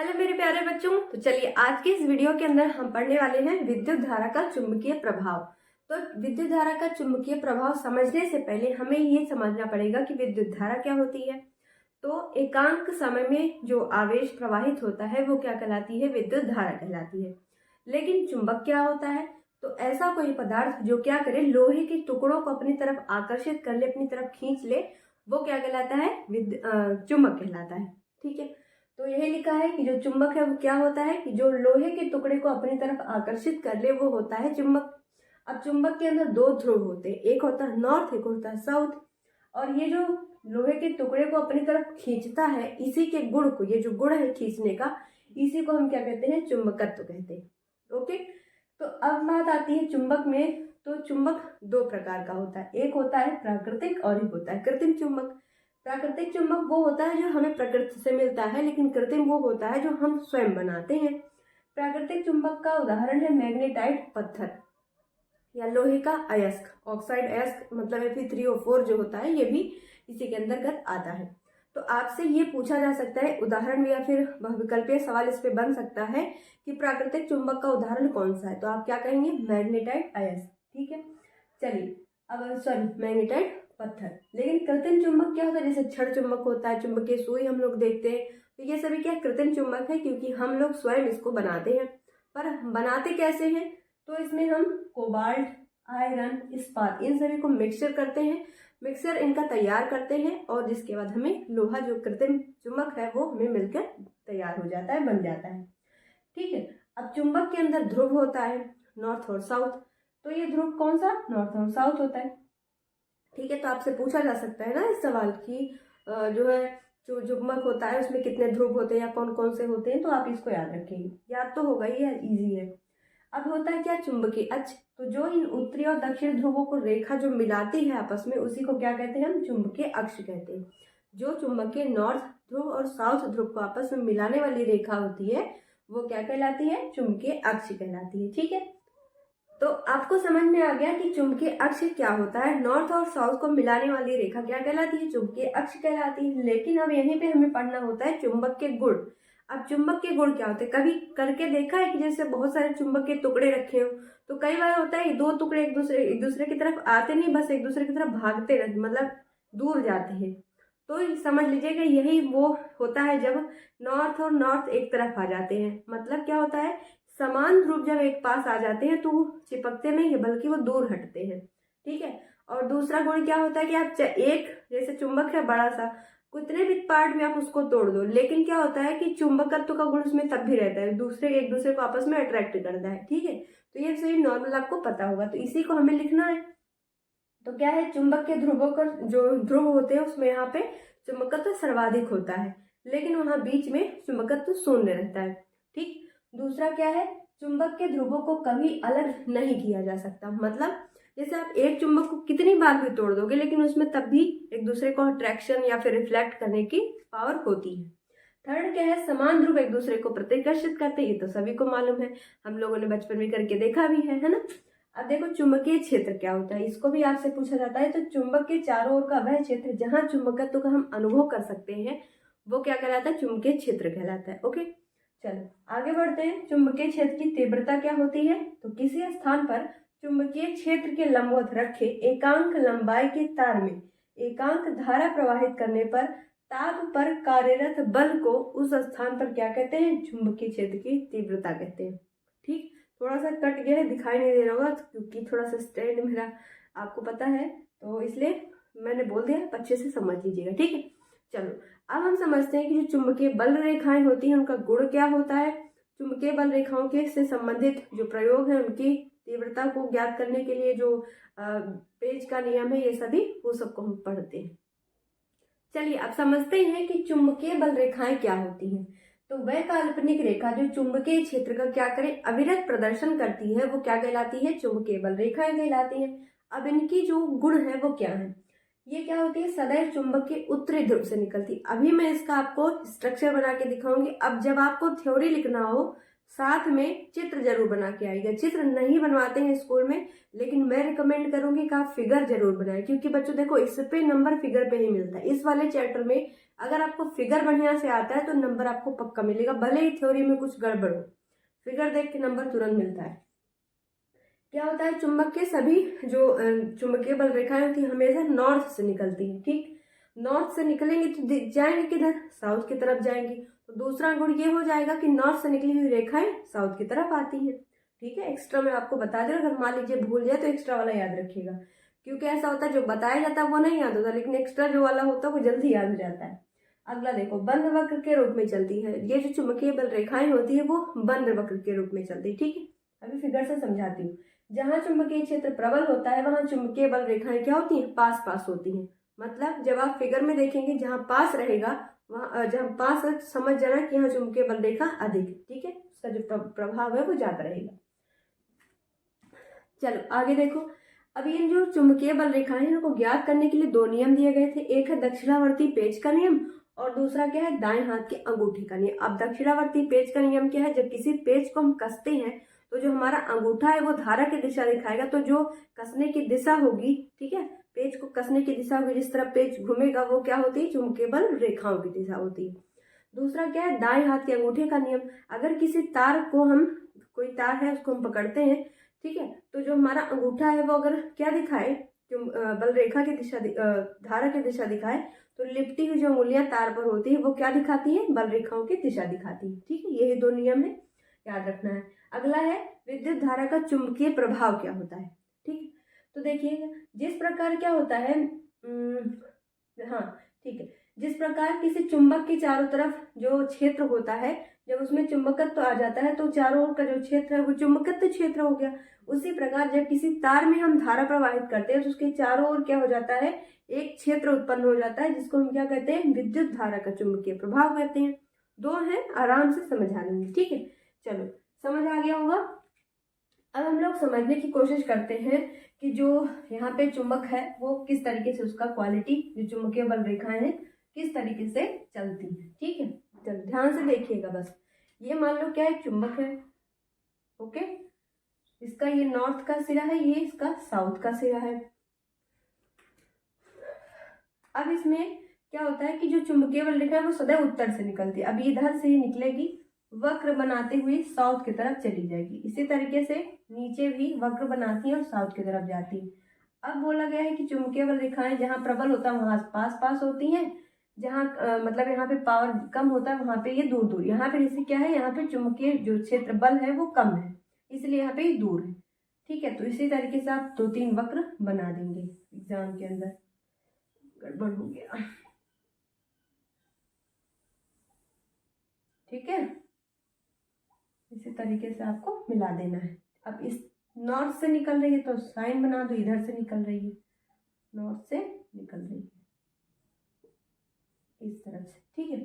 Hello मेरे प्यारे बच्चों। तो चलिए आज के इस वीडियो के अंदर हम पढ़ने वाले हैं विद्युत धारा का चुंबकीय प्रभाव। तो विद्युत धारा का चुंबकीय प्रभाव समझने से पहले हमें ये समझना पड़ेगा कि विद्युत धारा क्या होती है। तो एकांक समय में जो आवेश प्रवाहित होता है वो क्या कहलाती है, विद्युत धारा कहलाती है। लेकिन चुंबक क्या होता है? तो ऐसा कोई पदार्थ जो क्या करे, लोहे के टुकड़ों को अपनी तरफ आकर्षित कर ले, अपनी तरफ खींच ले, वो क्या कहलाता है, चुंबक कहलाता है। ठीक है, तो यही लिखा है कि जो चुंबक है वो क्या होता है कि जो लोहे के टुकड़े को अपनी तरफ आकर्षित कर ले वो होता है चुंबक। अब चुंबक के अंदर दो ध्रुव होते हैं, एक होता है नॉर्थ, एक होता है साउथ। और ये जो लोहे के टुकड़े को अपनी तरफ खींचता है, इसी के गुण को, ये जो गुण है खींचने का, इसी को हम क्या कहते हैं, चुंबकत्व कहते हैं। ओके, तो अब बात आती है चुंबक में। तो चुंबक दो प्रकार का होता है, एक होता है प्राकृतिक और एक होता है कृत्रिम चुंबक। प्राकृतिक चुंबक वो होता है जो हमें प्रकृति से मिलता है, लेकिन कृत्रिम वो होता है जो हम स्वयं बनाते हैं। प्राकृतिक चुंबक का उदाहरण है मैग्नेटाइट पत्थर या लोहे का अयस्क, ऑक्साइड अयस्क, मतलब Fe3O4 जो होता है, ये भी इसी के अंतर्गत आता है। तो आपसे ये पूछा जा सकता है उदाहरण या फिर विकल्पीय सवाल इस पे बन सकता है कि प्राकृतिक चुंबक का उदाहरण कौन सा है, तो आप क्या कहेंगे, मैग्नेटाइट अयस्क। ठीक है, चलिए अब सॉरी मैग्नेटाइट पत्थर। लेकिन कृत्रिम चुंबक क्या होता है, जैसे छड़ चुंबक होता है, चुंबकीय सुई हम लोग देखते हैं, तो ये सभी क्या कृत्रिम चुंबक है, क्योंकि हम लोग स्वयं इसको बनाते हैं। पर बनाते कैसे हैं, तो इसमें हम कोबाल्ट, आयरन, इस्पात, इन सभी को मिक्सचर करते हैं, मिक्सचर इनका तैयार करते हैं, और जिसके बाद हमें लोहा जो कृत्रिम चुंबक है वो हमें मिलकर तैयार हो जाता है, बन जाता है। ठीक है, अब चुंबक के अंदर ध्रुव होता है नॉर्थ और साउथ। तो ये ध्रुव कौन सा, नॉर्थ और साउथ होता है। ठीक है, तो आपसे पूछा जा सकता है ना इस सवाल की जो है जो चुंबक होता है उसमें कितने ध्रुव होते हैं या कौन कौन से होते हैं, तो आप इसको याद रखेंगे, याद तो होगा ही, इजी है। अब होता है क्या, चुंबकीय अक्ष। तो जो इन उत्तरी और दक्षिण ध्रुवों को रेखा जो मिलाती है आपस में, उसी को क्या कहते हैं, हम चुंबकीय अक्ष कहते हैं। जो चुंबकीय नॉर्थ ध्रुव और साउथ ध्रुव को आपस में मिलाने वाली रेखा होती है वो क्या कहलाती है, चुंबकीय अक्ष कहलाती है। ठीक है, तो आपको समझ में आ गया कि चुंबकीय अक्ष क्या होता है। नॉर्थ और साउथ को मिलाने वाली रेखा क्या कहलाती है, चुंबकीय अक्ष कहलाती है। लेकिन अब यहीं पे हमें पढ़ना होता है चुंबक के गुण। अब चुंबक के गुण क्या होते हैं, कभी करके देखा है कि जैसे बहुत सारे चुंबक के टुकड़े रखे हो, तो कई बार होता है दो टुकड़े एक दूसरे की तरफ आते नहीं, बस एक दूसरे की तरफ भागते रहते, मतलब दूर जाते हैं। तो समझ लीजिएगा यही वो होता है जब नॉर्थ और नॉर्थ एक तरफ आ जाते हैं। मतलब क्या होता है, समान ध्रुव जब एक पास आ जाते हैं तो वो चिपकते नहीं है, बल्कि वो दूर हटते हैं। ठीक है, और दूसरा गुण क्या होता है कि आप एक जैसे चुंबक है बड़ा सा, कितने भी पार्ट में आप उसको तोड़ दो, लेकिन क्या होता है कि चुंबकत्व का गुण उसमें तब भी रहता है, एक दूसरे को आपस में अट्रैक्ट करता है। ठीक है, तो ये सही नॉर्मल आपको पता होगा, तो इसी को हमें लिखना है। तो क्या है, चुंबक के ध्रुवों का जो ध्रुव होते हैं उसमें यहाँ पे चुंबकत्व सर्वाधिक होता है, लेकिन वहां बीच में चुंबकत्व शून्य रहता है। ठीक, दूसरा क्या है, चुंबक के ध्रुवों को कभी अलग नहीं किया जा सकता। मतलब जैसे आप एक चुंबक को कितनी बार भी तोड़ दोगे, लेकिन उसमें तब भी एक दूसरे को अट्रैक्शन या फिर रिफ्लेक्ट करने की पावर होती है। थर्ड क्या है, समान ध्रुव एक दूसरे को प्रतिकर्षित करते हैं, ये तो सभी को मालूम है, हम लोगों ने बचपन में करके देखा भी है ना। अब देखो चुंबकीय क्षेत्र क्या होता है, इसको भी आपसे पूछा जाता है। तो चुंबक के चारों ओर का वह क्षेत्र जहां चुंबकत्व का हम अनुभव कर सकते हैं वो क्या कहलाता है, चुंबकीय क्षेत्र कहलाता है। ओके, चलो आगे बढ़ते हैं। चुंबकीय क्षेत्र की तीव्रता क्या होती है, तो किसी स्थान पर चुंबकीय क्षेत्र के लंबवत रखे एकांक लंबाई के तार में एकांक धारा प्रवाहित करने पर ताप पर कार्यरत बल को उस स्थान पर क्या कहते हैं, चुंबकीय क्षेत्र की तीव्रता कहते हैं। ठीक, थोड़ा सा कट गया है, दिखाई नहीं दे रहा होगा क्योंकि थोड़ा सा स्टैंड मेरा आपको पता है, तो इसलिए मैंने बोल दिया, अच्छे से समझ लीजिएगा। ठीक है, चलो अब हम समझते हैं कि जो चुंबकीय बल रेखाएं होती हैं उनका गुण क्या होता है। चुंबकीय बल रेखाओं के से संबंधित जो प्रयोग है, उनकी तीव्रता को ज्ञात करने के लिए जो पेज का नियम है, ये सभी वो सबको हम पढ़ते हैं। चलिए अब समझते हैं कि चुंबकीय बल रेखाएं क्या होती हैं। तो वह काल्पनिक रेखा जो चुंबकीय क्षेत्र का क्या करे, अविरत प्रदर्शन करती है, वो क्या कहलाती है, चुंबकीय बल रेखाएं कहलाती हैं। अब इनकी जो गुण है वो क्या है, ये क्या होती है, सदैव चुंबक के उत्तरी ध्रुव से निकलती। अभी मैं इसका आपको स्ट्रक्चर बना के दिखाऊंगी। अब जब आपको थ्योरी लिखना हो, साथ में चित्र जरूर बना के आइएगा। चित्र नहीं बनवाते हैं स्कूल में, लेकिन मैं रिकमेंड करूंगी कि आप फिगर जरूर बनाएं, क्योंकि बच्चों देखो इस पे नंबर फिगर पे ही मिलता है। इस वाले चैप्टर में अगर आपको फिगर बढ़िया से आता है तो नंबर आपको पक्का मिलेगा, भले ही थ्योरी में कुछ गड़बड़ हो, फिगर देख के नंबर तुरंत मिलता है। क्या होता है, चुंबक के सभी जो चुंबकीय बल रेखाएं होती है हमेशा नॉर्थ से निकलती है। ठीक, नॉर्थ से निकलेंगे तो जाएंगे किधर, साउथ की तरफ जाएंगी। तो दूसरा गुण ये हो जाएगा कि नॉर्थ से निकली हुई रेखाएं साउथ की तरफ आती हैं। ठीक है, एक्स्ट्रा मैं आपको बता दे, अगर मान लीजिए भूल जाए तो एक्स्ट्रा वाला याद रखिएगा, क्योंकि ऐसा होता है जो बताया जाता है वो नहीं याद होता, लेकिन एक्स्ट्रा जो वाला होता है वो जल्दी याद हो जाता है। अगला देखो, बंद वक्र के रूप में चलती है। ये जो चुंबकीय बल रेखाएं होती है वो बंद वक्र के रूप में चलती है। ठीक है, अभी फिगर से समझाती हूँ। जहां चुंबकीय क्षेत्र प्रबल होता है वहां चुंबकीय बल रेखाएं क्या होती हैं, पास पास होती हैं। मतलब जब आप फिगर में देखेंगे जहां पास रहेगा वहां, जहां पास है समझ जाना कि यहाँ चुंबकीय बल रेखा अधिक है। ठीक है, उसका जो प्रभाव है वो ज्यादा रहेगा। चलो आगे देखो, अब ये जो चुंबकीय बल रेखाएं हैं इनको ज्ञात करने के लिए दो नियम दिए गए थे। एक है दक्षिणावर्ती पेच का नियम और दूसरा क्या है, दाएं हाथ के अंगूठे का नियम। अब दक्षिणावर्ती पेच का नियम क्या है, जब किसी पेच को हम कसते हैं तो जो हमारा अंगूठा है वो धारा की दिशा दिखाएगा, तो जो कसने की दिशा होगी, ठीक है, पेच को कसने की दिशा होगी, जिस तरह पेच घूमेगा वो क्या होती है, चुंबकीय बल रेखाओं की दिशा होती है। दूसरा क्या है, दाएं हाथ के अंगूठे का नियम। अगर किसी तार को हम, कोई तार है उसको हम पकड़ते हैं, ठीक है, तो जो हमारा अंगूठा है वो अगर क्या दिखाए, बल रेखा की दिशा, धारा की दिशा दिखाए, तो लिपटी हुई जो उंगलियां तार पर होती है वो क्या दिखाती है, बल रेखाओं की दिशा दिखाती है। ठीक है, यही दो नियम है, याद रखना है। अगला है विद्युत धारा का चुंबकीय प्रभाव क्या होता है। ठीक है, तो देखिएगा जिस प्रकार क्या होता है, हाँ ठीक है, जिस प्रकार किसी चुंबक के चारों तरफ जो क्षेत्र होता है, जब उसमें चुंबकत्व तो आ जाता है तो चारों ओर का जो क्षेत्र है वो चुंबकत्व क्षेत्र हो गया। उसी प्रकार जब किसी तार में हम धारा प्रवाहित करते हैं तो उसके चारों ओर क्या हो जाता है, एक क्षेत्र उत्पन्न हो जाता है, जिसको हम क्या कहते हैं, विद्युत धारा का चुंबकीय प्रभाव कहते हैं। दो हैं, आराम से समझा लेंगे। ठीक है, चलो समझ आ गया होगा। अब हम लोग समझने की कोशिश करते हैं कि जो यहाँ पे चुंबक है वो किस तरीके से, उसका क्वालिटी, जो चुंबकीय बल रेखाएं हैं किस तरीके से चलती है। ठीक है, चलो ध्यान से देखिएगा। बस ये मान लो क्या है, चुंबक है, ओके, इसका ये नॉर्थ का सिरा है, ये इसका साउथ का सिरा है। अब इसमें क्या होता है कि जो चुंबकीय बल रेखा है वो सदैव उत्तर से निकलती है। अब इधर से निकलेगी, वक्र बनाते हुए साउथ की तरफ चली जाएगी। इसी तरीके से नीचे भी वक्र बनाती है और साउथ की तरफ जाती है। अब बोला गया है कि चुंबकीय बल रेखाएं जहां प्रबल होता है वहां पास पास होती हैं, जहां मतलब यहाँ पे पावर कम होता है वहां पे ये दूर दूर। यहाँ पे जैसे क्या है, यहाँ पे चुंबकीय जो क्षेत्र बल है वो कम है, इसलिए यहाँ पे दूर है। ठीक है, तो इसी तरीके से आप दो तीन वक्र बना देंगे। एग्जाम के अंदर गड़बड़ हो गया, ठीक है, इसी तरीके से आपको मिला देना है। अब इस नॉर्थ से निकल रही है तो साइन बना दो, इधर से निकल रही है, नॉर्थ से निकल रही है इस तरफ से। ठीक है,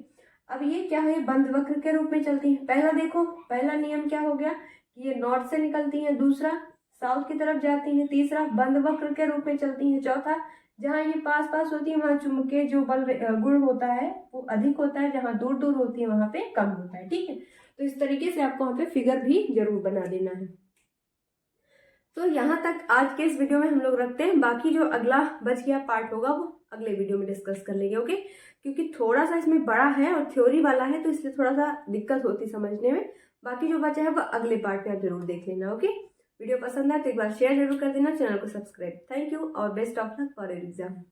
अब ये क्या है, बंद वक्र के रूप में चलती है। पहला देखो, पहला नियम क्या हो गया कि ये नॉर्थ से निकलती है, दूसरा साउथ की तरफ जाती है, तीसरा बंद वक्र के रूप में चलती है, चौथा जहाँ ये पास पास होती है वहां चुंबकीय जो बल गुण होता है वो अधिक होता है, जहाँ दूर दूर होती है वहां पे कम होता है। ठीक है, तो इस तरीके से आपको वहां पे फिगर भी जरूर बना देना है। तो यहाँ तक आज के इस वीडियो में हम लोग रखते हैं, बाकी जो अगला बच गया पार्ट होगा वो अगले वीडियो में डिस्कस कर लेंगे। ओके, क्योंकि थोड़ा सा इसमें बड़ा है और थ्योरी वाला है तो इसलिए थोड़ा सा दिक्कत होती समझने में। बाकी जो बचा है वो अगले पार्ट में आप जरूर देख लेना। ओके, वीडियो पसंद आए तो एक बार शेयर जरूर कर देना, चैनल को सब्सक्राइब। थैंक यू और best of luck for your exam.